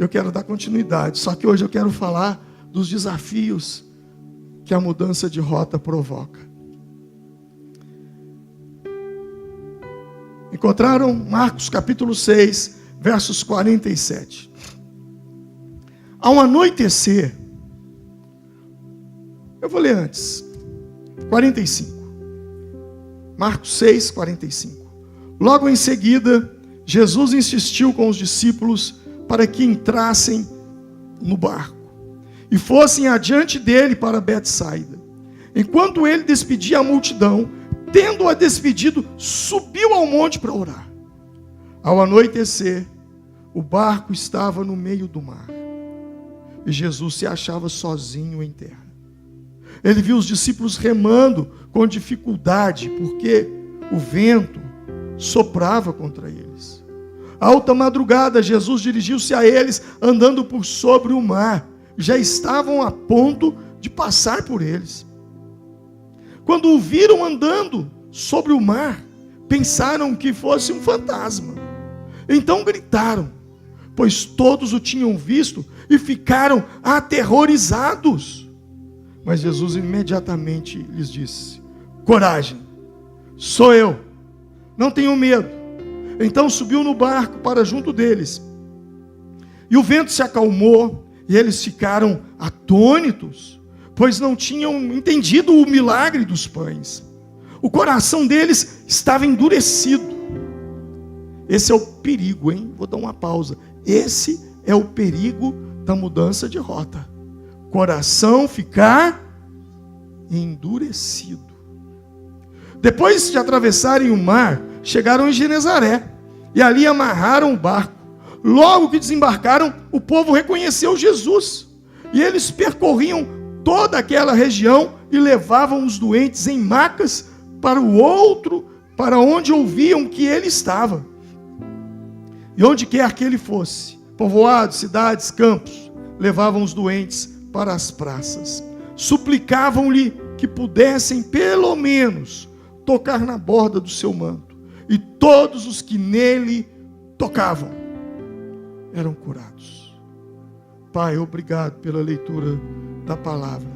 Eu quero dar continuidade, só que hoje eu quero falar dos desafios que a mudança de rota provoca. Encontraram Marcos capítulo 6, versos 47. Ao anoitecer, eu vou ler antes, 45. Marcos 6, 45. Logo em seguida, Jesus insistiu com os discípulos para que entrassem no barco e fossem adiante dele para Betsaida. Enquanto ele despedia a multidão, tendo-a despedido, subiu ao monte para orar. Ao anoitecer, o barco estava no meio do mar e Jesus se achava sozinho em terra. Ele viu os discípulos remando com dificuldade, porque o vento soprava contra eles. À alta madrugada, Jesus dirigiu-se a eles, andando por sobre o mar. Já estavam a ponto de passar por eles. Quando o viram andando sobre o mar, pensaram que fosse um fantasma. Então gritaram, pois todos o tinham visto e ficaram aterrorizados. Mas Jesus imediatamente lhes disse: coragem, sou eu, não tenham medo. Então subiu no barco para junto deles. E o vento se acalmou e eles ficaram atônitos, pois não tinham entendido o milagre dos pães. O coração deles estava endurecido. Esse é o perigo, hein? Vou dar uma pausa. Esse é o perigo da mudança de rota. Coração ficar endurecido. Depois de atravessarem o mar, chegaram em Genezaré e ali amarraram o barco. Logo que desembarcaram, o povo reconheceu Jesus. E eles percorriam toda aquela região e levavam os doentes em macas para onde ouviam que ele estava. E onde quer que ele fosse, povoados, cidades, campos, levavam os doentes para as praças. Suplicavam-lhe que pudessem pelo menos tocar na borda do seu manto. E todos os que nele tocavam eram curados. Pai, obrigado pela leitura da palavra.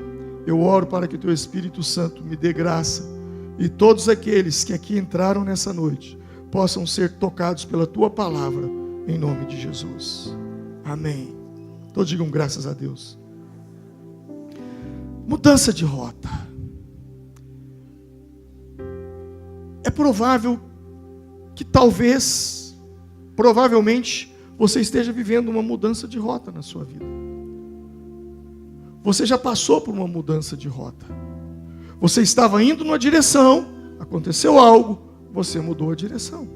Eu oro para que teu Espírito Santo me dê graça e todos aqueles que aqui entraram nessa noite possam ser tocados pela tua palavra, em nome de Jesus. Amém. Todos digam graças a Deus. Mudança de rota. É provável que provavelmente, você esteja vivendo uma mudança de rota na sua vida. Você já passou por uma mudança de rota. Você estava indo numa direção, aconteceu algo, você mudou a direção.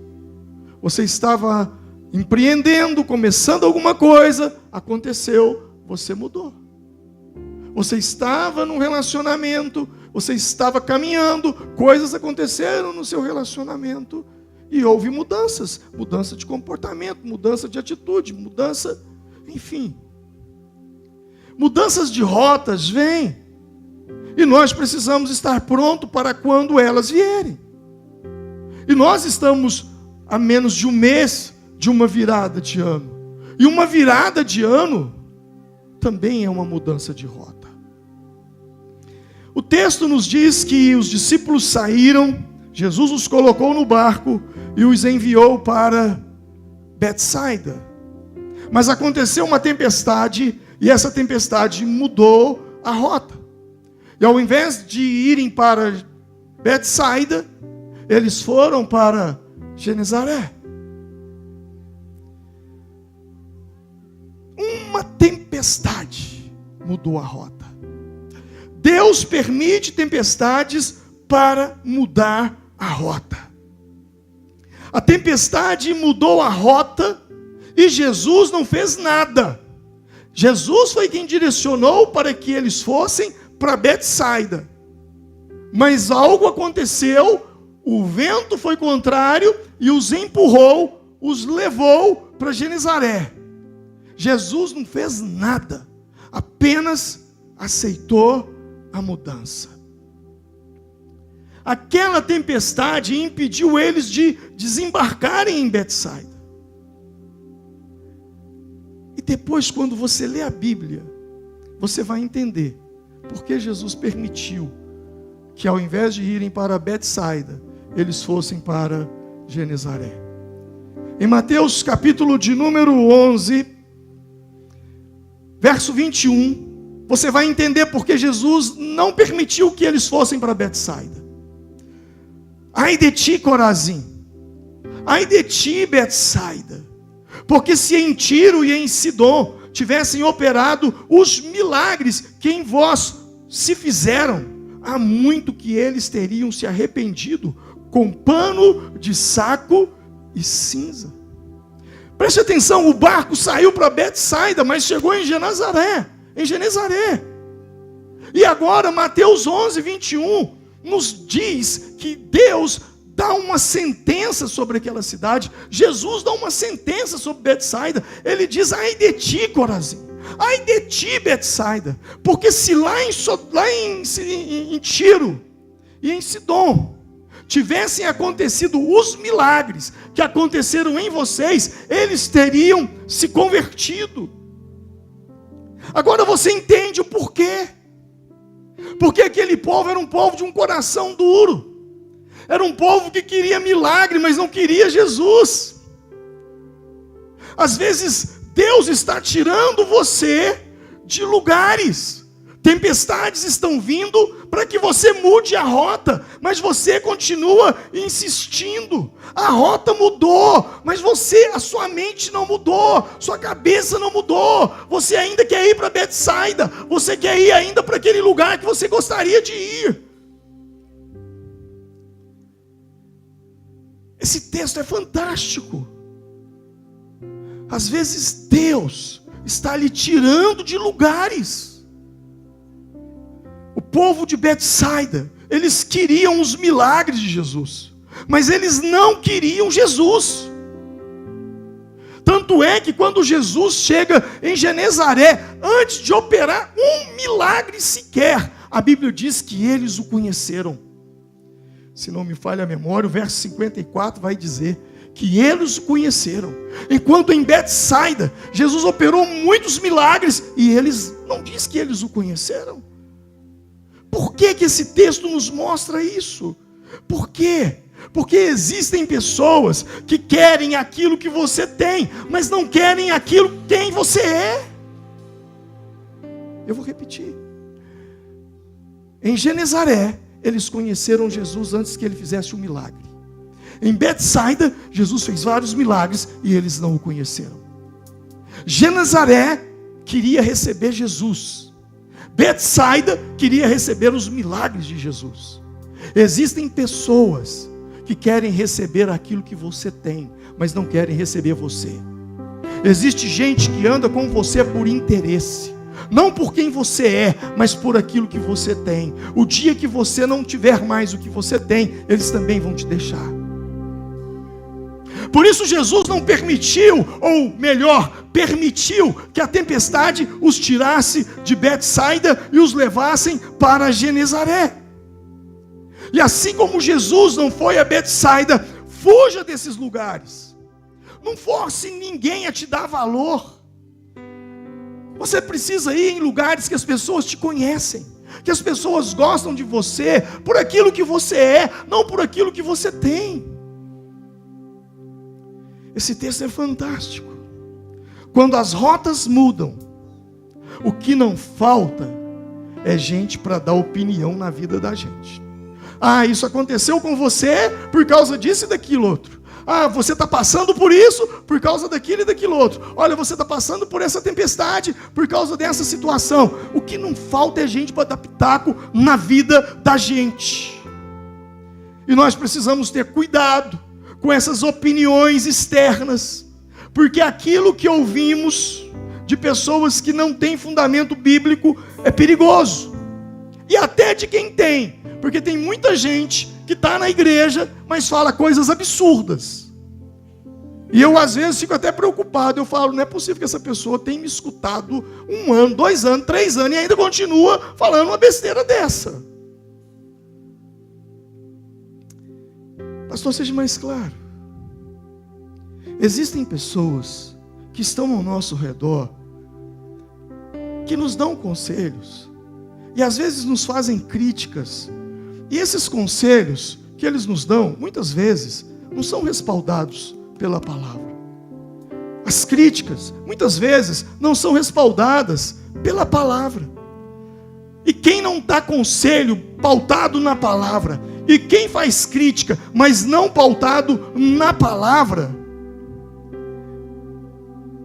Você estava empreendendo, começando alguma coisa, aconteceu, você mudou. Você estava num relacionamento, você estava caminhando, coisas aconteceram no seu relacionamento e houve mudanças, mudança de comportamento, mudança de atitude, mudança, enfim. Mudanças de rotas vêm e nós precisamos estar prontos para quando elas vierem. E nós estamos a menos de um mês de uma virada de ano. E uma virada de ano também é uma mudança de rota. O texto nos diz que os discípulos saíram, Jesus os colocou no barco e os enviou para Betsaida. Mas aconteceu uma tempestade e essa tempestade mudou a rota. E ao invés de irem para Betsaida, eles foram para Genezaré. Uma tempestade mudou a rota. Deus permite tempestades para mudar a rota. A tempestade mudou a rota e Jesus não fez nada. Jesus foi quem direcionou para que eles fossem para Betsaida. Mas algo aconteceu, o vento foi contrário e os empurrou, os levou para Genezaré. Jesus não fez nada, apenas aceitou a mudança. Aquela tempestade impediu eles de desembarcarem em Betsaida. E depois, quando você lê a Bíblia, você vai entender por que Jesus permitiu que, ao invés de irem para Betsaida, eles fossem para Genezaré. Em Mateus capítulo de número 11, verso 21, você vai entender por que Jesus não permitiu que eles fossem para Betsaida. Ai de ti, Corazim! Ai de ti, Betsaida! Porque se em Tiro e em Sidom tivessem operado os milagres que em vós se fizeram, há muito que eles teriam se arrependido com pano de saco e cinza. Preste atenção, o barco saiu para Betsaida, mas chegou em Genezaré. E agora Mateus 11, 21 nos diz que Deus dá uma sentença sobre aquela cidade. Jesus dá uma sentença sobre Betsaida. Ele diz: ai de ti, Corazim, ai de ti, Betsaida, porque se lá em Tiro e em Sidom tivessem acontecido os milagres que aconteceram em vocês, eles teriam se convertido. Agora você entende o porquê. Porque aquele povo era um povo de um coração duro. Era um povo que queria milagre, mas não queria Jesus. Às vezes Deus está tirando você de lugares. Tempestades estão vindo para que você mude a rota, mas você continua insistindo. A rota mudou, mas a sua mente não mudou, sua cabeça não mudou. Você ainda quer ir para Betsaida, você quer ir ainda para aquele lugar que você gostaria de ir. Esse texto é fantástico. Às vezes Deus está lhe tirando de lugares. O povo de Betsaida, eles queriam os milagres de Jesus, mas eles não queriam Jesus. Tanto é que quando Jesus chega em Genezaré, antes de operar um milagre sequer, a Bíblia diz que eles o conheceram. Se não me falha a memória, o verso 54 vai dizer que eles o conheceram. Enquanto em Betsaida, Jesus operou muitos milagres e eles, não diz que eles o conheceram. Por que esse texto nos mostra isso? Por quê? Porque existem pessoas que querem aquilo que você tem, mas não querem aquilo quem você é. Eu vou repetir. Em Genezaré, eles conheceram Jesus antes que ele fizesse um milagre. Em Betsaida, Jesus fez vários milagres e eles não o conheceram. Genezaré queria receber Jesus. Betsaida queria receber os milagres de Jesus. Existem pessoas que querem receber aquilo que você tem, mas não querem receber você. Existe gente que anda com você por interesse. Não por quem você é, mas por aquilo que você tem. O dia que você não tiver mais o que você tem, eles também vão te deixar. Por isso Jesus não permitiu, ou melhor, permitiu que a tempestade os tirasse de Betsaida e os levassem para Genezaré. E assim como Jesus não foi a Betsaida, fuja desses lugares. Não force ninguém a te dar valor. Você precisa ir em lugares que as pessoas te conhecem, que as pessoas gostam de você por aquilo que você é, não por aquilo que você tem. Esse texto é fantástico. Quando as rotas mudam, o que não falta é gente para dar opinião na vida da gente. Ah, isso aconteceu com você por causa disso e daquilo outro. Ah, você está passando por isso por causa daquilo e daquilo outro. Olha, você está passando por essa tempestade por causa dessa situação. O que não falta é gente para dar pitaco na vida da gente. E nós precisamos ter cuidado com essas opiniões externas, porque aquilo que ouvimos de pessoas que não têm fundamento bíblico é perigoso. E até de quem tem, porque tem muita gente que está na igreja, mas fala coisas absurdas. E eu às vezes fico até preocupado. Eu falo, não é possível que essa pessoa tenha me escutado 1 ano, 2 anos, 3 anos e ainda continua falando uma besteira dessa. Pastor, seja mais claro. Existem pessoas que estão ao nosso redor que nos dão conselhos e às vezes nos fazem críticas. E esses conselhos que eles nos dão, muitas vezes, não são respaldados pela palavra. As críticas, muitas vezes, não são respaldadas pela palavra. E quem não dá conselho pautado na palavra, e quem faz crítica, mas não pautado na palavra,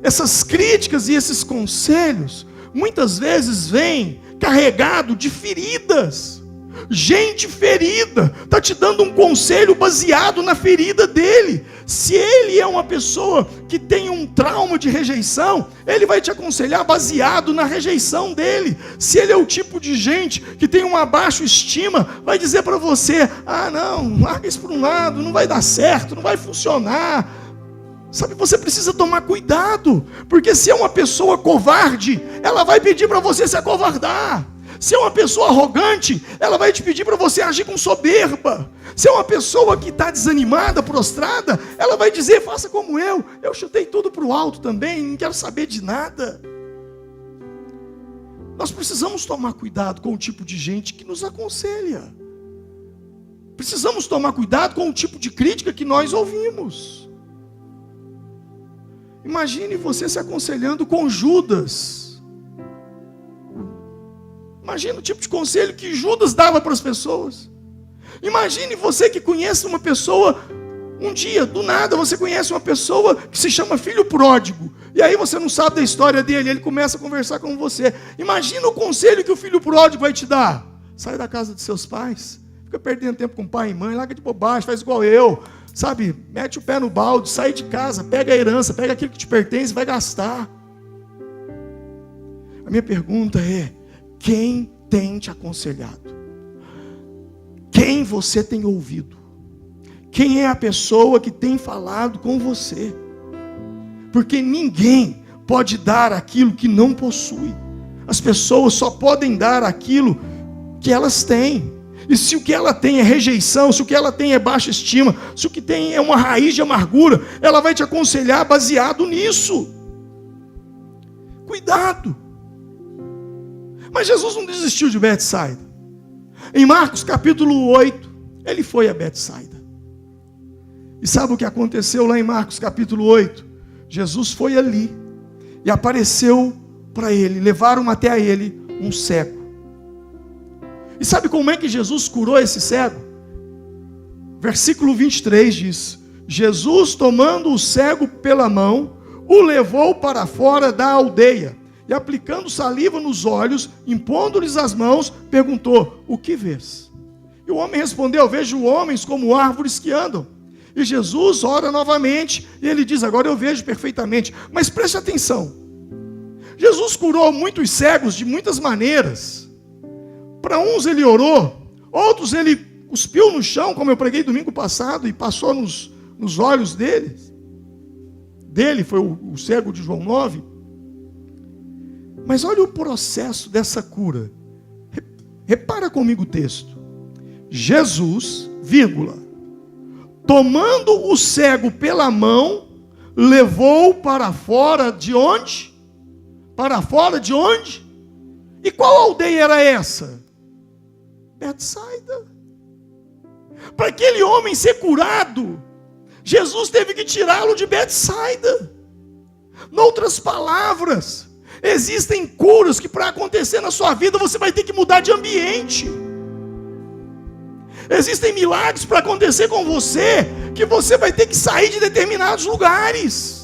essas críticas e esses conselhos, muitas vezes vêm carregado de feridas. Gente ferida, está te dando um conselho baseado na ferida dele. Se ele é uma pessoa que tem um trauma de rejeição, ele vai te aconselhar baseado na rejeição dele. Se ele é o tipo de gente que tem uma baixa estima, vai dizer para você: ah não, larga isso por um lado, não vai dar certo, não vai funcionar. Sabe, você precisa tomar cuidado, porque se é uma pessoa covarde, ela vai pedir para você se acovardar. Se é uma pessoa arrogante, ela vai te pedir para você agir com soberba. Se é uma pessoa que está desanimada, prostrada, ela vai dizer: faça como eu chutei tudo para o alto também, não quero saber de nada. Nós precisamos tomar cuidado com o tipo de gente que nos aconselha. Precisamos tomar cuidado com o tipo de crítica que nós ouvimos. Imagine você se aconselhando com Judas. Imagina o tipo de conselho que Judas dava para as pessoas. Imagine você que conhece uma pessoa, um dia, do nada, você conhece uma pessoa que se chama filho pródigo. E aí você não sabe da história dele, ele começa a conversar com você. Imagina o conselho que o filho pródigo vai te dar. Sai da casa de seus pais, fica perdendo tempo com pai e mãe, larga de bobagem, faz igual eu. Sabe, mete o pé no balde, sai de casa, pega a herança, pega aquilo que te pertence e vai gastar. A minha pergunta é: quem tem te aconselhado? Quem você tem ouvido? Quem é a pessoa que tem falado com você? Porque ninguém pode dar aquilo que não possui. As pessoas só podem dar aquilo que elas têm. E se o que ela tem é rejeição, se o que ela tem é baixa estima, se o que tem é uma raiz de amargura, ela vai te aconselhar baseado nisso. Cuidado. Mas Jesus não desistiu de Betsaida. Em Marcos capítulo 8, ele foi a Betsaida. E sabe o que aconteceu lá em Marcos capítulo 8? Jesus foi ali e apareceu para ele, levaram até a ele um cego. E sabe como é que Jesus curou esse cego? Versículo 23 diz: Jesus, tomando o cego pela mão, o levou para fora da aldeia. E aplicando saliva nos olhos, impondo-lhes as mãos, perguntou: o que vês? E o homem respondeu: vejo homens como árvores que andam. E Jesus ora novamente, e ele diz: agora eu vejo perfeitamente. Mas preste atenção, Jesus curou muitos cegos de muitas maneiras. Para uns ele orou, outros ele cuspiu no chão, como eu preguei domingo passado, e passou nos olhos deles. Dele foi o cego de João 9. Mas olha o processo dessa cura. Repara comigo o texto. Jesus, vírgula, tomando o cego pela mão, levou para fora de onde? Para fora de onde? E qual aldeia era essa? Betsaida. Para aquele homem ser curado, Jesus teve que tirá-lo de Betsaida. Noutras palavras, existem curas que para acontecer na sua vida você vai ter que mudar de ambiente. Existem milagres para acontecer com você que você vai ter que sair de determinados lugares.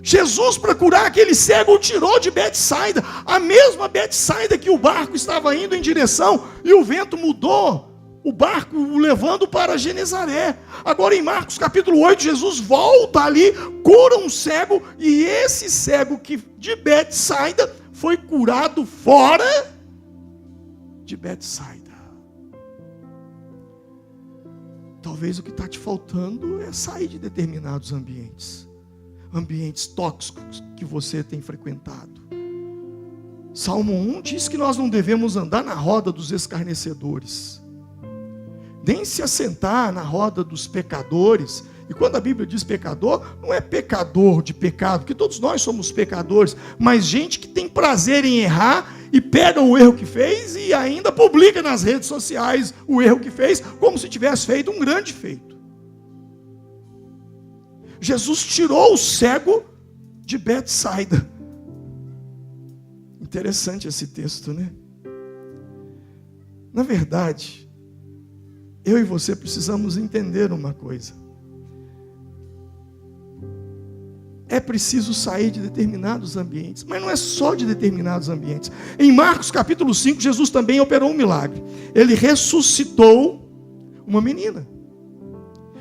Jesus, para curar aquele cego, o tirou de Betsaida, a mesma Betsaida que o barco estava indo em direção, e o vento mudou o barco, o levando para Genezaré. Agora em Marcos capítulo 8, Jesus volta ali, cura um cego, e esse cego que de Betsaida foi curado fora de Betsaida. Talvez o que está te faltando é sair de determinados ambientes tóxicos que você tem frequentado. Salmo 1 diz que nós não devemos andar na roda dos escarnecedores, nem se assentar na roda dos pecadores, E quando a Bíblia diz pecador, não é pecador de pecado, porque todos nós somos pecadores, mas gente que tem prazer em errar e pega o erro que fez e ainda publica nas redes sociais o erro que fez, como se tivesse feito um grande feito. Jesus tirou o cego de Betsaida. Interessante esse texto, né? Na verdade, eu e você precisamos entender uma coisa. É preciso sair de determinados ambientes, mas não é só de determinados ambientes. Em Marcos capítulo 5, Jesus também operou um milagre. Ele ressuscitou uma menina.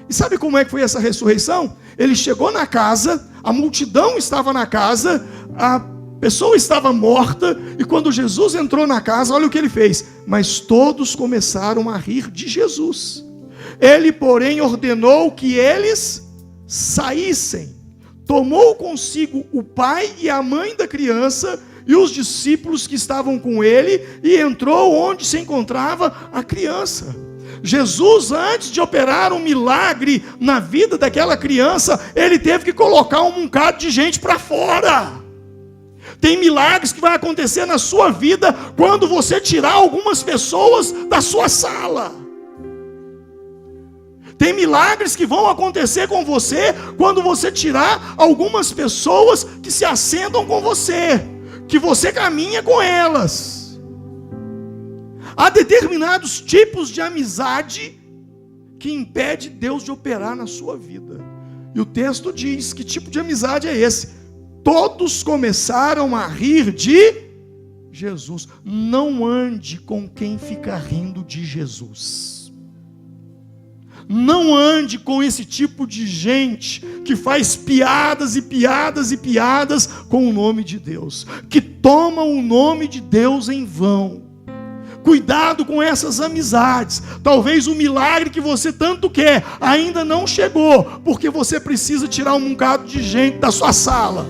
E sabe como é que foi essa ressurreição? Ele chegou na casa, a multidão estava na casa, a pessoa estava morta, e quando Jesus entrou na casa, olha o que ele fez. Mas todos começaram a rir de Jesus. Ele, porém, ordenou que eles saíssem. Tomou consigo o pai e a mãe da criança e os discípulos que estavam com ele e entrou onde se encontrava a criança. Jesus, antes de operar um milagre na vida daquela criança, ele teve que colocar um bocado de gente para fora. Tem milagres que vai acontecer na sua vida quando você tirar algumas pessoas da sua sala. Tem milagres que vão acontecer com você quando você tirar algumas pessoas que se assentam com você, que você caminha com elas. Há determinados tipos de amizade que impede Deus de operar na sua vida. E o texto diz: que tipo de amizade é esse? Todos começaram a rir de Jesus. Não ande com quem fica rindo de Jesus. Não ande com esse tipo de gente que faz piadas e piadas e piadas com o nome de Deus, que toma o nome de Deus em vão. Cuidado com essas amizades. Talvez o milagre que você tanto quer ainda não chegou, porque você precisa tirar um bocado de gente da sua sala.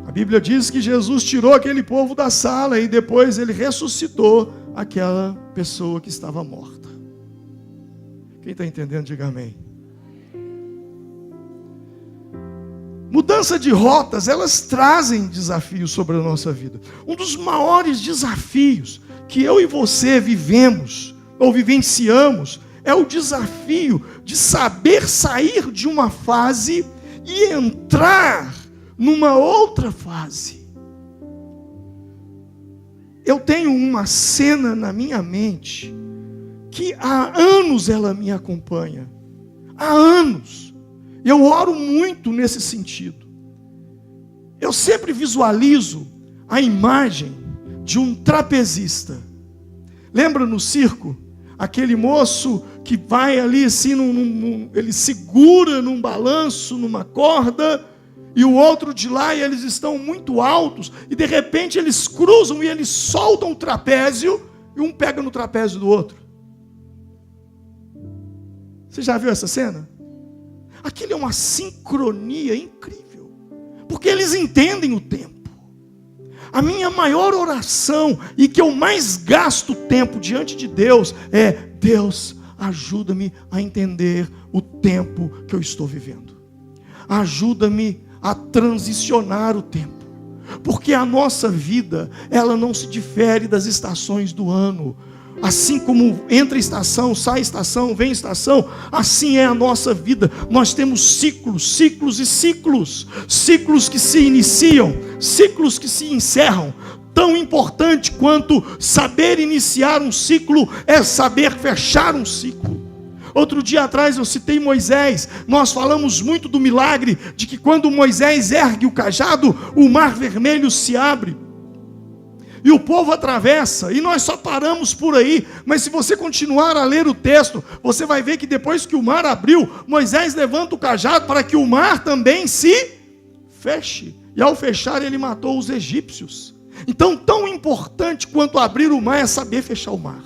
A Bíblia diz que Jesus tirou aquele povo da sala e depois ele ressuscitou aquela pessoa que estava morta. Quem está entendendo, diga amém. Mudança de rotas, elas trazem desafios sobre a nossa vida. Um dos maiores desafios que eu e você vivemos, ou vivenciamos, é o desafio de saber sair de uma fase e entrar numa outra fase. Eu tenho uma cena na minha mente que há anos ela me acompanha. Há anos. Eu oro muito nesse sentido. Eu sempre visualizo a imagem de um trapezista. Lembra no circo? Aquele moço que vai ali assim, ele segura num balanço, numa corda, e o outro de lá, e eles estão muito altos, e de repente eles cruzam e eles soltam o trapézio, e um pega no trapézio do outro. Você já viu essa cena? Aquilo é uma sincronia incrível, porque eles entendem o tempo. A minha maior oração, e que eu mais gasto tempo diante de Deus, é: Deus, ajuda-me a entender o tempo que eu estou vivendo. Ajuda-me a transicionar o tempo, porque a nossa vida, ela não se difere das estações do ano. Assim como entra estação, sai estação, vem estação, assim é a nossa vida. Nós temos ciclos, ciclos e ciclos. Ciclos que se iniciam, ciclos que se encerram. Tão importante quanto saber iniciar um ciclo é saber fechar um ciclo. Outro dia atrás eu citei Moisés. Nós falamos muito do milagre de que quando Moisés ergue o cajado, o mar vermelho se abre. E o povo atravessa, e nós só paramos por aí. Mas se você continuar a ler o texto, você vai ver que depois que o mar abriu, Moisés levanta o cajado para que o mar também se feche. E ao fechar, ele matou os egípcios. Então, tão importante quanto abrir o mar é saber fechar o mar.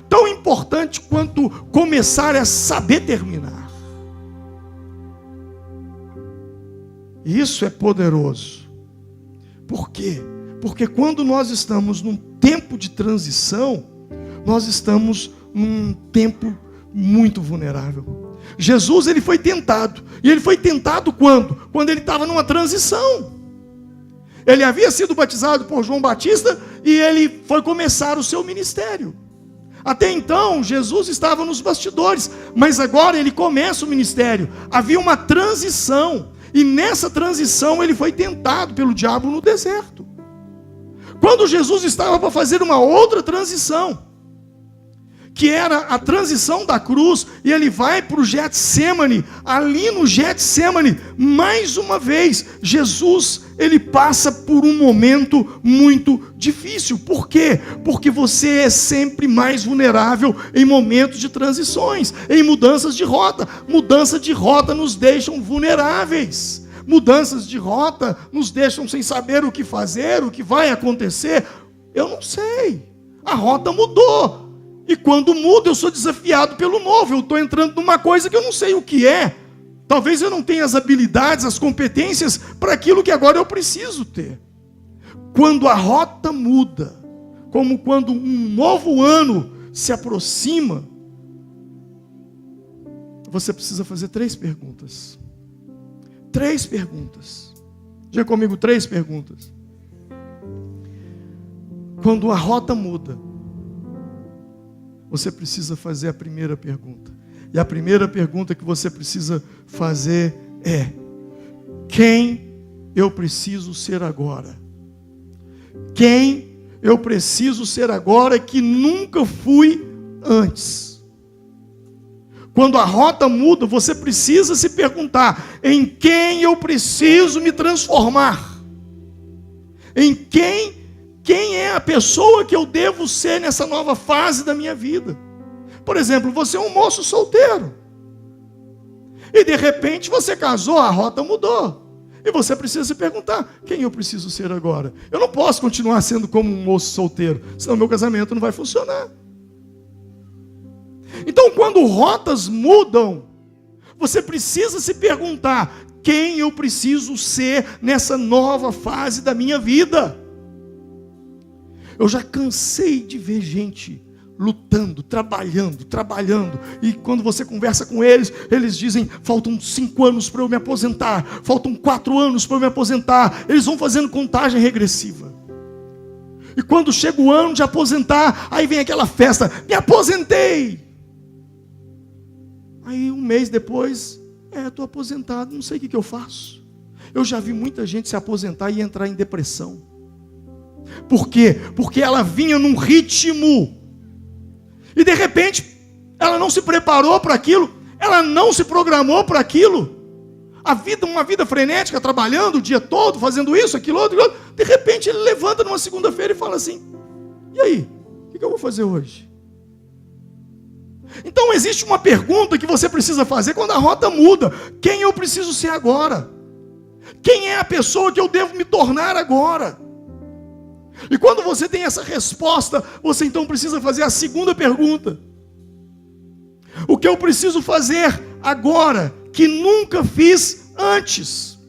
Tão importante quanto começar é saber terminar. E isso é poderoso. Por quê? Porque quando nós estamos num tempo de transição, nós estamos num tempo muito vulnerável. Jesus, ele foi tentado. E ele foi tentado quando? Quando ele estava numa transição. Ele havia sido batizado por João Batista e ele foi começar o seu ministério. Até então, Jesus estava nos bastidores, mas agora ele começa o ministério. Havia uma transição, e nessa transição ele foi tentado pelo diabo no deserto. Quando Jesus estava para fazer uma outra transição, que era a transição da cruz, e ele vai para o Getsemane. Ali no Getsemane, mais uma vez, Jesus, ele passa por um momento muito difícil. Por quê? Porque você é sempre mais vulnerável em momentos de transições, em mudanças de rota. Mudança de rota nos deixam vulneráveis. Mudanças de rota nos deixam sem saber o que fazer, o que vai acontecer. Eu não sei. A rota mudou. E quando muda, eu sou desafiado pelo novo. Eu estou entrando numa coisa que eu não sei o que é. Talvez eu não tenha as habilidades, as competências para aquilo que agora eu preciso ter. Quando a rota muda, como quando um novo ano se aproxima, você precisa fazer 3 perguntas. 3 perguntas. Diga comigo, 3 perguntas. Quando a rota muda, você precisa fazer a primeira pergunta. E a primeira pergunta que você precisa fazer é: quem eu preciso ser agora? Quem eu preciso ser agora que nunca fui antes? Quando a rota muda, você precisa se perguntar: em quem eu preciso me transformar? Em quem é a pessoa que eu devo ser nessa nova fase da minha vida? Por exemplo, você é um moço solteiro. E de repente você casou, a rota mudou. E você precisa se perguntar: quem eu preciso ser agora? Eu não posso continuar sendo como um moço solteiro, senão meu casamento não vai funcionar. Então, quando rotas mudam, você precisa se perguntar: quem eu preciso ser nessa nova fase da minha vida? Eu já cansei de ver gente lutando, trabalhando, e quando você conversa com eles, eles dizem: faltam 5 anos para eu me aposentar, faltam 4 anos para eu me aposentar. Eles vão fazendo contagem regressiva. E quando chega o ano de aposentar, aí vem aquela festa: me aposentei. Aí 1 mês depois, estou aposentado, não sei o que eu faço. Eu já vi muita gente se aposentar e entrar em depressão. Por quê? Porque ela vinha num ritmo, e de repente, ela não se preparou para aquilo, ela não se programou para aquilo. Uma vida frenética, trabalhando o dia todo, fazendo isso, aquilo, outro. De repente ele levanta numa segunda-feira e fala assim: e aí? O que eu vou fazer hoje? Então existe uma pergunta que você precisa fazer quando a rota muda: quem eu preciso ser agora? Quem é a pessoa que eu devo me tornar agora? E quando você tem essa resposta, você então precisa fazer a segunda pergunta: o que eu preciso fazer agora que nunca fiz antes?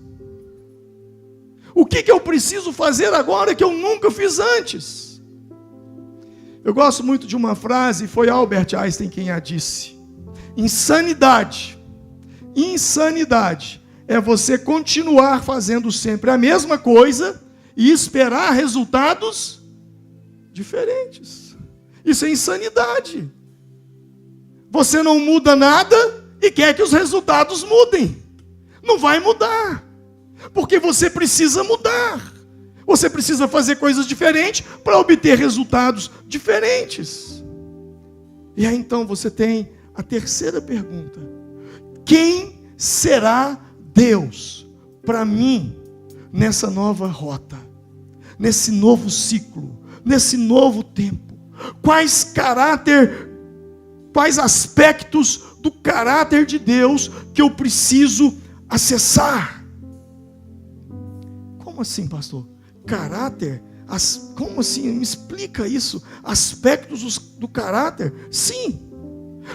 O que eu preciso fazer agora que eu nunca fiz antes? Eu gosto muito de uma frase, foi Albert Einstein quem a disse: insanidade é você continuar fazendo sempre a mesma coisa e esperar resultados diferentes. Isso é insanidade. Você não muda nada e quer que os resultados mudem. Não vai mudar, porque você precisa mudar. Você precisa fazer coisas diferentes para obter resultados diferentes. E aí então você tem a terceira pergunta: quem será Deus para mim nessa nova rota, nesse novo ciclo, nesse novo tempo? Quais aspectos do caráter de Deus que eu preciso acessar? Como assim, pastor? Caráter? Como assim? Me explica isso. Aspectos do caráter? Sim,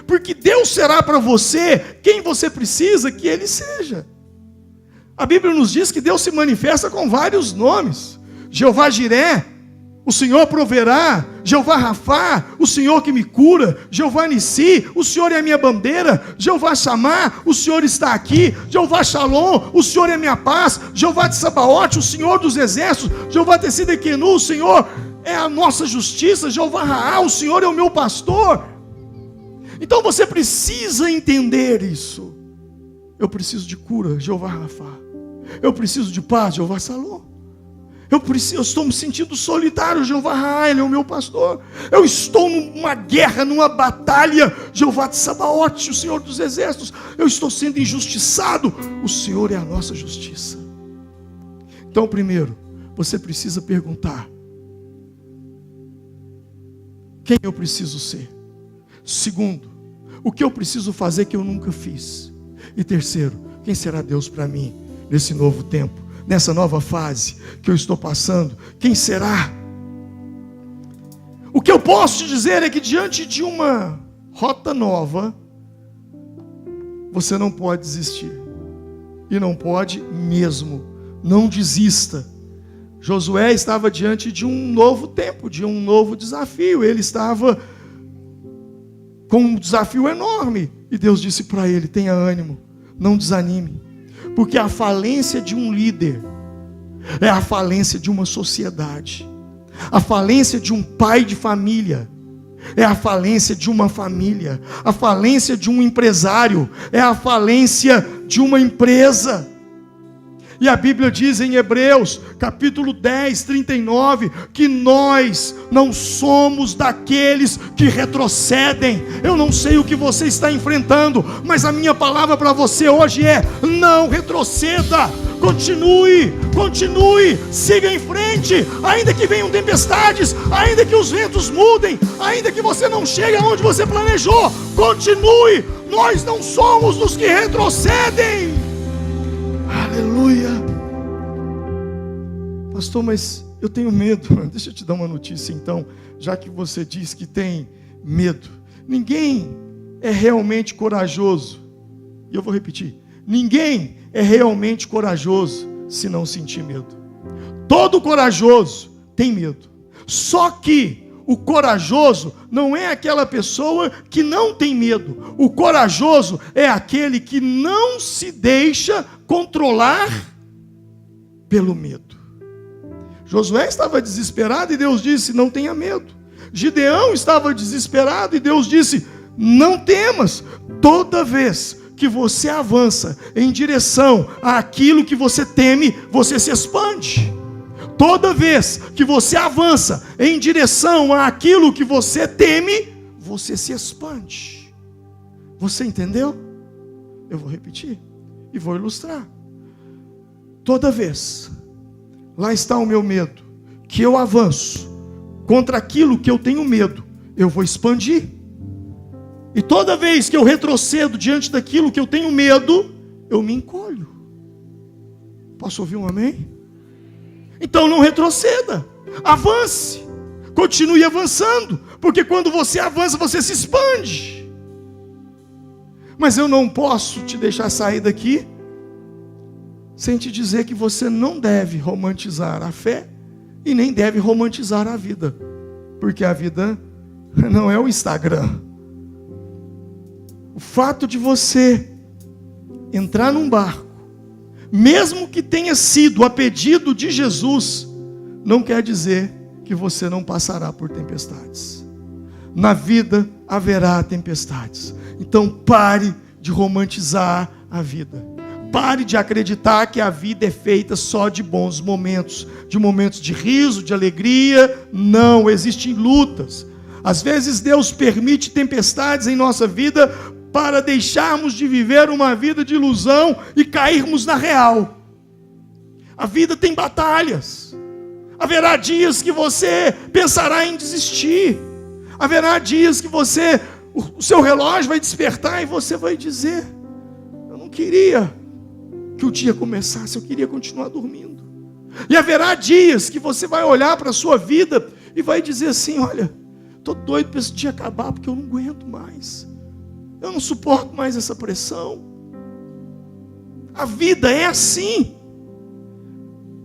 porque Deus será para você quem você precisa que Ele seja. A Bíblia nos diz que Deus se manifesta com vários nomes: Jeová Jiré, O Senhor proverá, Jeová Rafá, o Senhor que me cura, Jeová Nissi, o Senhor é a minha bandeira, Jeová Chamar, o Senhor está aqui, Jeová Shalom, o Senhor é a minha paz, Jeová de Sabaote, o Senhor dos exércitos, Jeová Tessidequenu, o Senhor é a nossa justiça, Jeová Raá, o Senhor é o meu pastor. Então você precisa entender isso. Eu preciso de cura, Jeová Rafá. Eu preciso de paz, Jeová Shalom. Eu estou me sentindo solitário, Jeová Raá, Ele é o meu pastor. Eu estou numa guerra, numa batalha, Jeová de Sabaote, o Senhor dos exércitos. Eu estou sendo injustiçado, o Senhor é a nossa justiça. Então, primeiro, você precisa perguntar: quem eu preciso ser? Segundo, o que eu preciso fazer que eu nunca fiz? E terceiro, quem será Deus para mim nesse novo tempo? Nessa nova fase que eu estou passando, quem será? O que eu posso te dizer é que diante de uma rota nova, você não pode desistir. E não pode mesmo. Não desista. Josué estava diante de um novo tempo, de um novo desafio. Ele estava com um desafio enorme. E Deus disse para ele: tenha ânimo, não desanime. Porque a falência de um líder é a falência de uma sociedade. A falência de um pai de família é a falência de uma família. A falência de um empresário é a falência de uma empresa. E a Bíblia diz em Hebreus, capítulo 10, 39, que nós não somos daqueles que retrocedem. Eu não sei o que você está enfrentando, mas a minha palavra para você hoje é: não retroceda, continue, siga em frente, ainda que venham tempestades, ainda que os ventos mudem, ainda que você não chegue aonde você planejou, continue. Nós não somos dos que retrocedem. Aleluia. Pastor, mas eu tenho medo. Deixa eu te dar uma notícia então, já que você diz que tem medo. Ninguém é realmente corajoso. E eu vou repetir: ninguém é realmente corajoso se não sentir medo. Todo corajoso tem medo. Só que o corajoso não é aquela pessoa que não tem medo. O corajoso é aquele que não se deixa controlar pelo medo. Josué estava desesperado e Deus disse: não tenha medo. Gideão estava desesperado e Deus disse: não temas. Toda vez que você avança em direção àquilo que você teme, você se expande. Toda vez que você avança em direção àquilo que você teme, você se expande. Você entendeu? Eu vou repetir e vou ilustrar. Toda vez, lá está o meu medo, que eu avanço contra aquilo que eu tenho medo, eu vou expandir. E toda vez que eu retrocedo diante daquilo que eu tenho medo, eu me encolho. Posso ouvir um amém? Então não retroceda, avance, continue avançando, porque quando você avança, você se expande. Mas eu não posso te deixar sair daqui sem te dizer que você não deve romantizar a fé e nem deve romantizar a vida, porque a vida não é o Instagram. O fato de você entrar num barco, mesmo que tenha sido a pedido de Jesus, não quer dizer que você não passará por tempestades. Na vida haverá tempestades. Então pare de romantizar a vida. Pare de acreditar que a vida é feita só de bons momentos, de momentos de riso, de alegria. Não, existem lutas. Às vezes Deus permite tempestades em nossa vida para deixarmos de viver uma vida de ilusão e cairmos na real. A vida tem batalhas. Haverá dias que você pensará em desistir. Haverá dias que o seu relógio vai despertar e você vai dizer: eu não queria que o dia começasse, eu queria continuar dormindo. E haverá dias que você vai olhar para a sua vida e vai dizer assim: olha, estou doido para esse dia acabar, porque eu não aguento mais. Eu não suporto mais essa pressão. A vida é assim.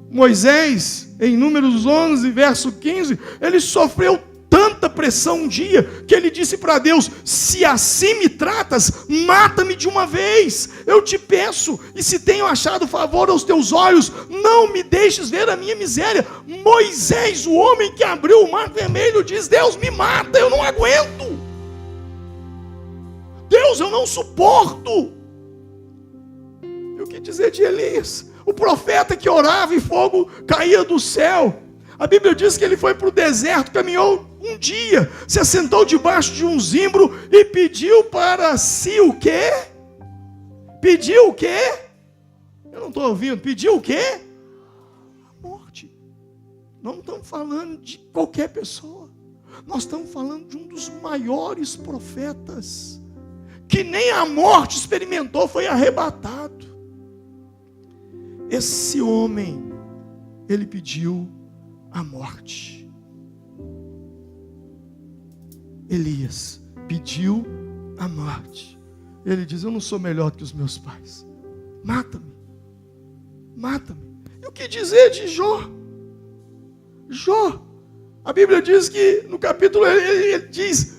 Moisés em Números 11, verso 15, ele sofreu tanta pressão um dia, que ele disse para Deus: se assim me tratas, mata-me de uma vez, eu te peço, e se tenho achado favor aos teus olhos, não me deixes ver a minha miséria. Moisés, o homem que abriu o mar vermelho, diz: Deus, me mata, eu não aguento, Deus, eu não suporto. E o que dizer de Elias, o profeta que orava e fogo caía do céu? A Bíblia diz que ele foi para o deserto, caminhou um dia, se assentou debaixo de um zimbro e pediu para si o quê? Pediu o quê? Eu não estou ouvindo. Pediu o quê? A morte. Não estamos falando de qualquer pessoa. Nós estamos falando de um dos maiores profetas, que nem a morte experimentou, foi arrebatado. Esse homem, ele pediu a morte. Elias pediu a morte. Ele diz: eu não sou melhor que os meus pais, mata-me, mata-me. E o que dizer de Jó? Jó, a Bíblia diz que no capítulo ele diz: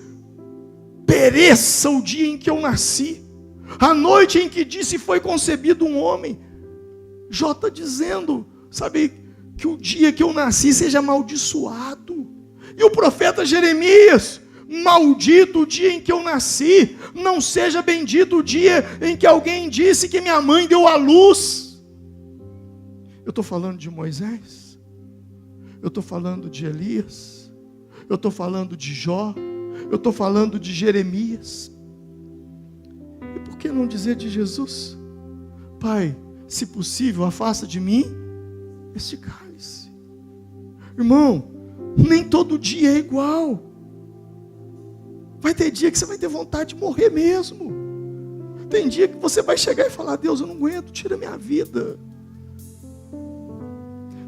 pereça o dia em que eu nasci, a noite em que disse foi concebido um homem. Jó está dizendo, sabe, que o dia que eu nasci seja amaldiçoado. E o profeta Jeremias: maldito o dia em que eu nasci, não seja bendito o dia em que alguém disse que minha mãe deu à luz. Eu estou falando de Moisés, eu estou falando de Elias, eu estou falando de Jó, eu estou falando de Jeremias. E por que não dizer de Jesus? Pai, se possível, afasta de mim este cálice. Irmão, nem todo dia é igual. Vai ter dia que você vai ter vontade de morrer mesmo. Tem dia que você vai chegar e falar: Deus, eu não aguento, tira minha vida.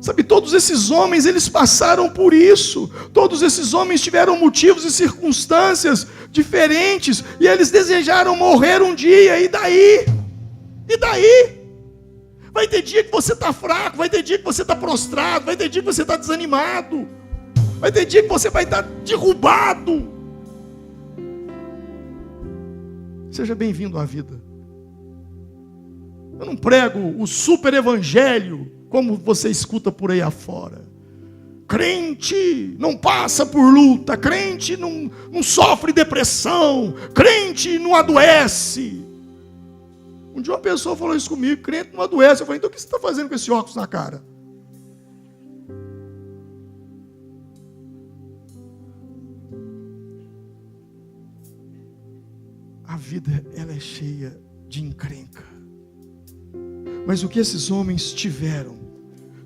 Sabe, todos esses homens, eles passaram por isso. Todos esses homens tiveram motivos e circunstâncias diferentes, e eles desejaram morrer um dia. E daí? E daí? Vai ter dia que você está fraco, vai ter dia que você está prostrado, vai ter dia que você está desanimado, vai ter dia que você vai estar derrubado. Seja bem-vindo à vida. Eu não prego o super evangelho como você escuta por aí afora. Crente não passa por luta, crente não sofre depressão, crente não adoece. Um dia uma pessoa falou isso comigo: crente não adoece. Eu falei: então o que você está fazendo com esse óculos na cara? A vida, ela é cheia de encrenca. Mas o que esses homens tiveram,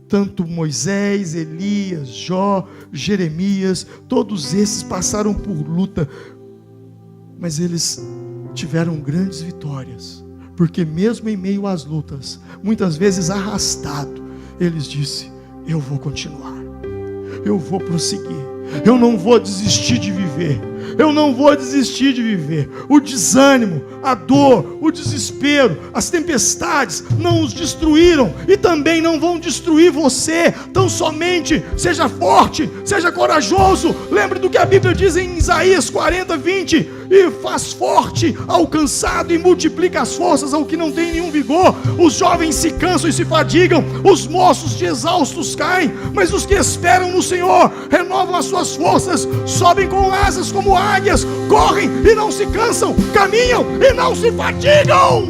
tanto Moisés, Elias, Jó, Jeremias, todos esses passaram por luta, mas eles tiveram grandes vitórias, porque mesmo em meio às lutas, muitas vezes arrastado, eles disseram: eu vou continuar, eu vou prosseguir, eu não vou desistir de viver. Eu não vou desistir de viver. O desânimo, a dor, o desespero, as tempestades não os destruíram e também não vão destruir você. Então somente seja forte, seja corajoso. Lembre do que a Bíblia diz em Isaías 40:20: e faz forte ao cansado e multiplica as forças ao que não tem nenhum vigor. Os jovens se cansam e se fadigam, os moços de exaustos caem, mas os que esperam no Senhor renovam as suas forças, sobem com asas como águias, correm e não se cansam, caminham e não se fatigam.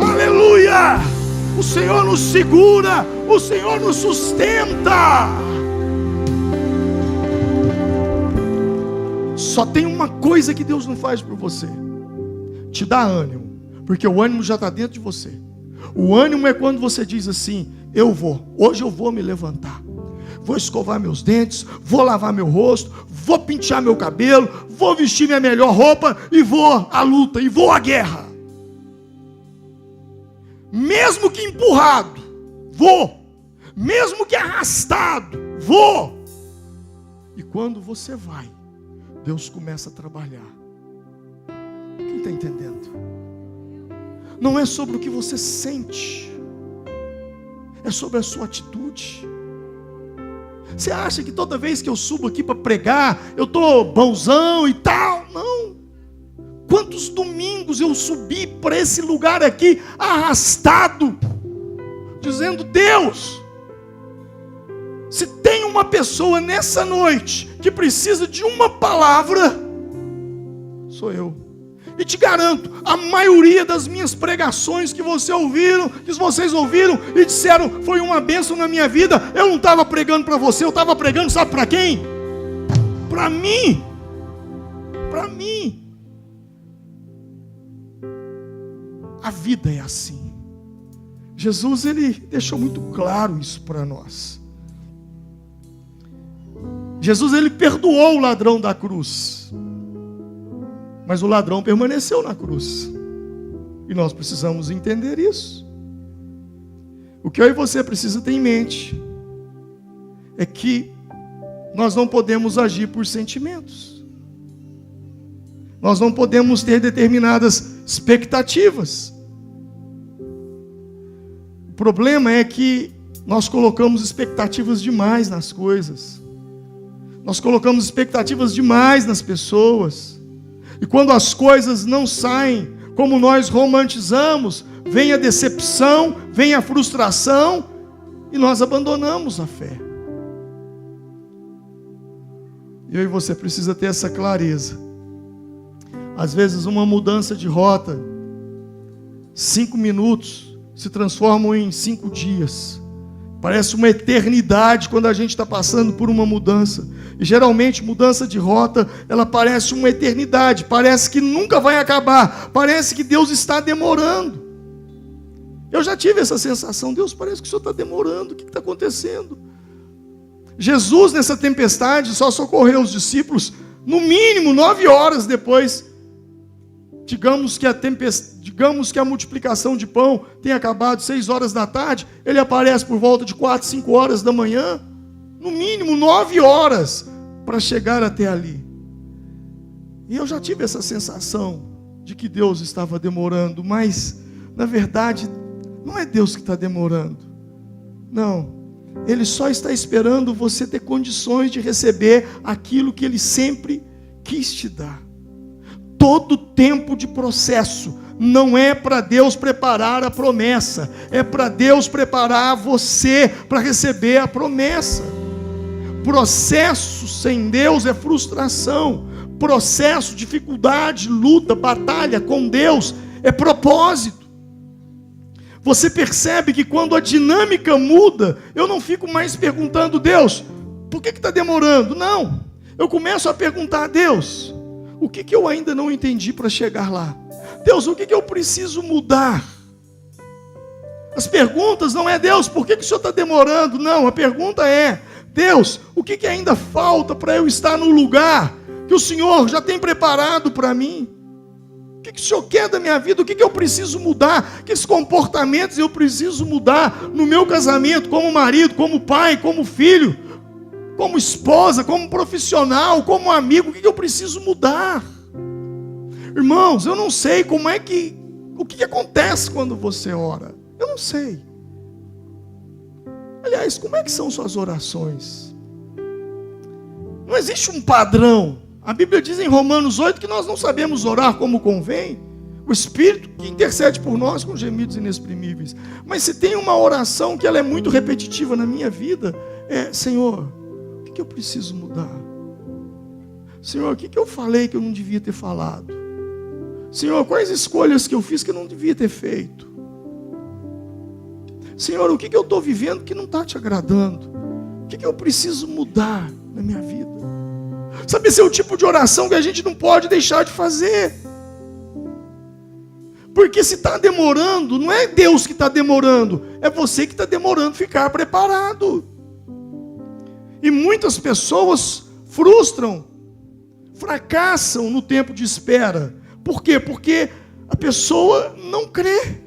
Aleluia! O Senhor nos segura, o Senhor nos sustenta. Só tem uma coisa que Deus não faz por você: te dá ânimo, porque o ânimo já está dentro de você. O ânimo é quando você diz assim: hoje eu vou me levantar, vou escovar meus dentes, vou lavar meu rosto, vou pentear meu cabelo, vou vestir minha melhor roupa e vou à luta, e vou à guerra. Mesmo que empurrado, vou. Mesmo que arrastado, vou. E quando você vai, Deus começa a trabalhar. Quem está entendendo? Não é sobre o que você sente, é sobre a sua atitude. Você acha que toda vez que eu subo aqui para pregar, eu estou bonzão e tal? Não. Quantos domingos eu subi para esse lugar aqui, arrastado, dizendo: Deus, se tem uma pessoa nessa noite que precisa de uma palavra, sou eu. E te garanto, a maioria das minhas pregações que vocês ouviram e disseram: foi uma bênção na minha vida, eu não estava pregando para você, eu estava pregando, sabe para quem? Para mim. Para mim. A vida é assim. Jesus, ele deixou muito claro isso para nós. Jesus, ele perdoou o ladrão da cruz, mas o ladrão permaneceu na cruz. E nós precisamos entender isso. O que eu e você precisa ter em mente é que nós não podemos agir por sentimentos. Nós não podemos ter determinadas expectativas. O problema é que nós colocamos expectativas demais nas coisas. Nós colocamos expectativas demais nas pessoas. E quando as coisas não saem como nós romantizamos, vem a decepção, vem a frustração, e nós abandonamos a fé. Eu e você precisa ter essa clareza. Às vezes uma mudança de rota, 5 minutos, se transformam em 5 dias. Parece uma eternidade quando a gente está passando por uma mudança. E geralmente mudança de rota, ela parece uma eternidade. Parece que nunca vai acabar. Parece que Deus está demorando. Eu já tive essa sensação. Deus, parece que o Senhor está demorando. O que está acontecendo? Jesus, nessa tempestade, só socorreu os discípulos, no mínimo 9 horas depois. Digamos que a multiplicação de pão tenha acabado 6 horas da tarde, ele aparece por volta de 4, 5 horas da manhã, no mínimo 9 horas para chegar até ali. E eu já tive essa sensação de que Deus estava demorando, mas na verdade não é Deus que está demorando, não, Ele só está esperando você ter condições de receber aquilo que Ele sempre quis te dar. Todo tempo de processo não é para Deus preparar a promessa, é para Deus preparar você para receber a promessa. Processo sem Deus é frustração. Processo, dificuldade, luta, batalha com Deus é propósito. Você percebe que quando a dinâmica muda, eu não fico mais perguntando: Deus, por que está demorando? Não, eu começo a perguntar a Deus: o que eu ainda não entendi para chegar lá? Deus, o que eu preciso mudar? As perguntas não é: Deus, por que o Senhor está demorando? Não, a pergunta é: Deus, o que ainda falta para eu estar no lugar que o Senhor já tem preparado para mim? O que o Senhor quer da minha vida? O que eu preciso mudar? Que comportamentos eu preciso mudar no meu casamento, como marido, como pai, como filho, como esposa, como profissional, como amigo? O que eu preciso mudar? Irmãos, eu não sei o que acontece quando você ora. Eu não sei. Aliás, como é que são suas orações? Não existe um padrão. A Bíblia diz em Romanos 8 que nós não sabemos orar como convém. O Espírito que intercede por nós com gemidos inexprimíveis. Mas se tem uma oração que ela é muito repetitiva na minha vida, é: Senhor, o que eu preciso mudar? Senhor, o que eu falei que eu não devia ter falado? Senhor, quais escolhas que eu fiz que eu não devia ter feito? Senhor, o que eu estou vivendo que não está te agradando? O que eu preciso mudar na minha vida? Sabe, esse é o tipo de oração que a gente não pode deixar de fazer. Porque se está demorando, não é Deus que está demorando, é você que está demorando ficar preparado. E muitas pessoas frustram, fracassam no tempo de espera. Por quê? Porque a pessoa não crê.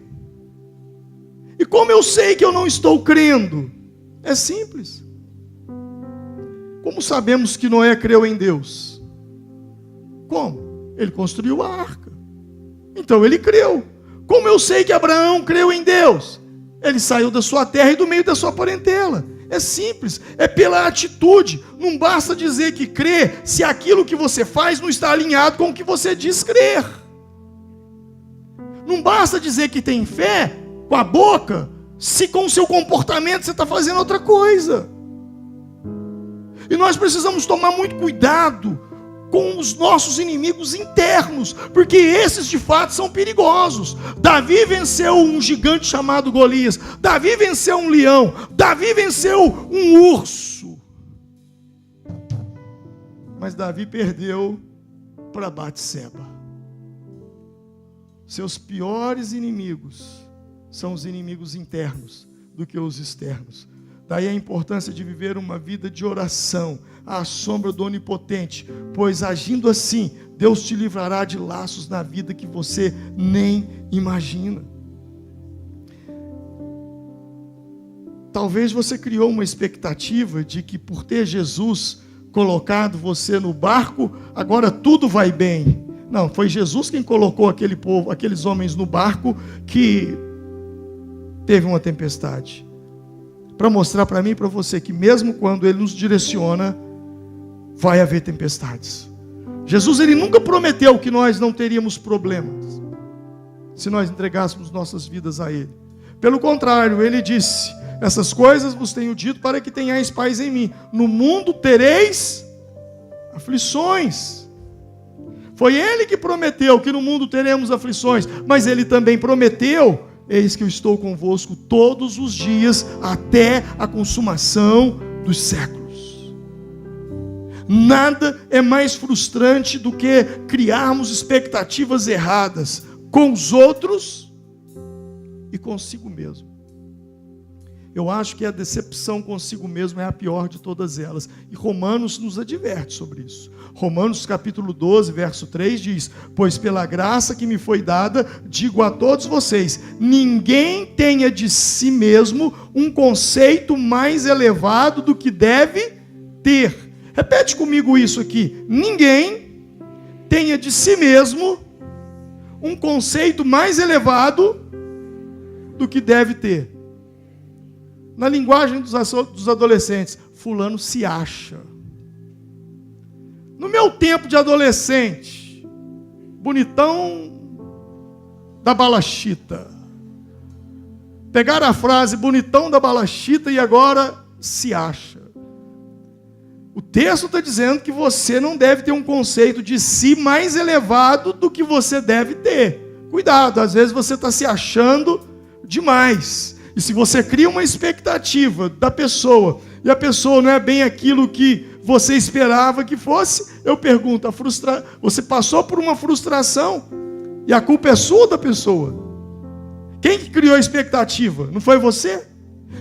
E como eu sei que eu não estou crendo? É simples. Como sabemos que Noé creu em Deus? Como? Ele construiu a arca. Então ele creu. Como eu sei que Abraão creu em Deus? Ele saiu da sua terra e do meio da sua parentela. É simples, é pela atitude. Não basta dizer que crê se aquilo que você faz não está alinhado com o que você diz crer. Não basta dizer que tem fé com a boca, se com o seu comportamento você está fazendo outra coisa. E nós precisamos tomar muito cuidado com os nossos inimigos internos, porque esses de fato são perigosos. Davi venceu um gigante chamado Golias, Davi venceu um leão, Davi venceu um urso, mas Davi perdeu para Batseba. Seus piores inimigos são os inimigos internos do que os externos. Daí a importância de viver uma vida de oração à sombra do Onipotente, pois agindo assim, Deus te livrará de laços na vida que você nem imagina. Talvez você criou uma expectativa de que por ter Jesus colocado você no barco, agora tudo vai bem. Não, foi Jesus quem colocou aquele povo, aqueles homens no barco que teve uma tempestade. Para mostrar para mim e para você que mesmo quando Ele nos direciona, vai haver tempestades. Jesus, Ele nunca prometeu que nós não teríamos problemas se nós entregássemos nossas vidas a Ele. Pelo contrário, Ele disse: essas coisas vos tenho dito para que tenhais paz em mim. No mundo tereis aflições. Foi Ele que prometeu que no mundo teremos aflições, mas Ele também prometeu: eis que eu estou convosco todos os dias, até a consumação dos séculos. Nada é mais frustrante do que criarmos expectativas erradas com os outros e consigo mesmo. Eu acho que a decepção consigo mesmo é a pior de todas elas. E Romanos nos adverte sobre isso. Romanos capítulo 12, verso 3 diz: pois pela graça que me foi dada, digo a todos vocês, ninguém tenha de si mesmo um conceito mais elevado do que deve ter. Repete comigo isso aqui. Ninguém tenha de si mesmo um conceito mais elevado do que deve ter. Na linguagem dos adolescentes, fulano se acha. No meu tempo de adolescente, bonitão da balachita. Pegaram a frase bonitão da balachita e agora se acha. O texto está dizendo que você não deve ter um conceito de si mais elevado do que você deve ter. Cuidado, às vezes você está se achando demais. E se você cria uma expectativa da pessoa, e a pessoa não é bem aquilo que você esperava que fosse, eu pergunto, você passou por uma frustração, e a culpa é sua ou da pessoa? Quem que criou a expectativa? Não foi você?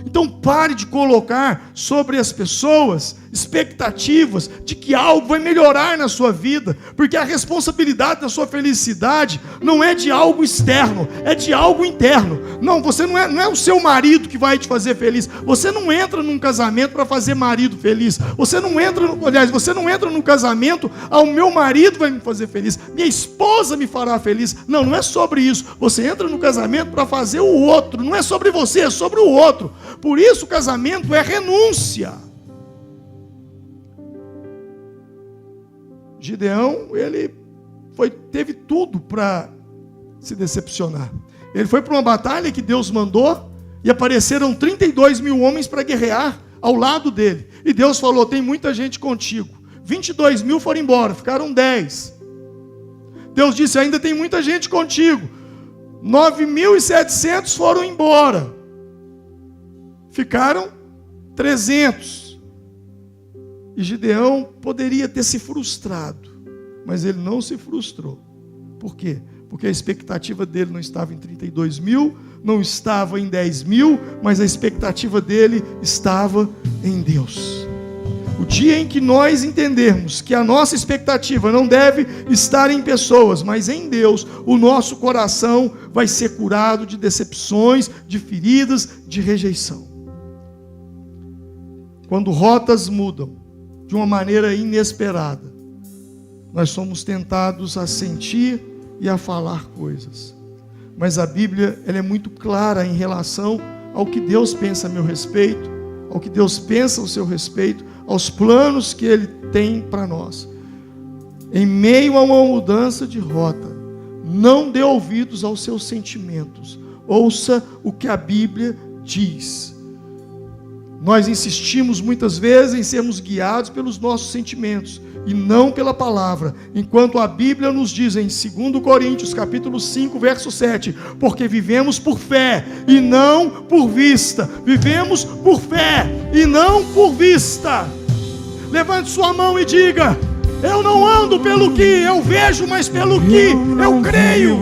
Então pare de colocar sobre as pessoas expectativas de que algo vai melhorar na sua vida, porque a responsabilidade da sua felicidade não é de algo externo, é de algo interno. Não, você não é o seu marido que vai te fazer feliz. Você não entra num casamento para fazer marido feliz. Você não entra no casamento, o meu marido vai me fazer feliz, minha esposa me fará feliz. Não, não é sobre isso. Você entra no casamento para fazer o outro. Não é sobre você, é sobre o outro. Por isso o casamento é renúncia. Gideão, ele teve tudo para se decepcionar. Ele foi para uma batalha que Deus mandou e apareceram 32 mil homens para guerrear ao lado dele. E Deus falou: tem muita gente contigo. 22 mil foram embora, ficaram 10. Deus disse: ainda tem muita gente contigo. 9.700 foram embora. Ficaram 300. E Gideão poderia ter se frustrado, mas ele não se frustrou. Por quê? Porque a expectativa dele não estava em 32 mil, não estava em 10 mil, mas a expectativa dele estava em Deus. O dia em que nós entendermos que a nossa expectativa não deve estar em pessoas, mas em Deus, o nosso coração vai ser curado de decepções, de feridas, de rejeição. Quando rotas mudam de uma maneira inesperada, nós somos tentados a sentir e a falar coisas. Mas a Bíblia, ela é muito clara em relação ao que Deus pensa a meu respeito, ao que Deus pensa ao seu respeito, aos planos que Ele tem para nós. Em meio a uma mudança de rota, não dê ouvidos aos seus sentimentos. Ouça o que a Bíblia diz. Nós insistimos muitas vezes em sermos guiados pelos nossos sentimentos e não pela palavra, enquanto a Bíblia nos diz em 2 Coríntios capítulo 5, verso 7, porque vivemos por fé e não por vista. Vivemos por fé e não por vista. Levante sua mão e diga: eu não ando pelo que eu vejo, mas pelo que eu creio.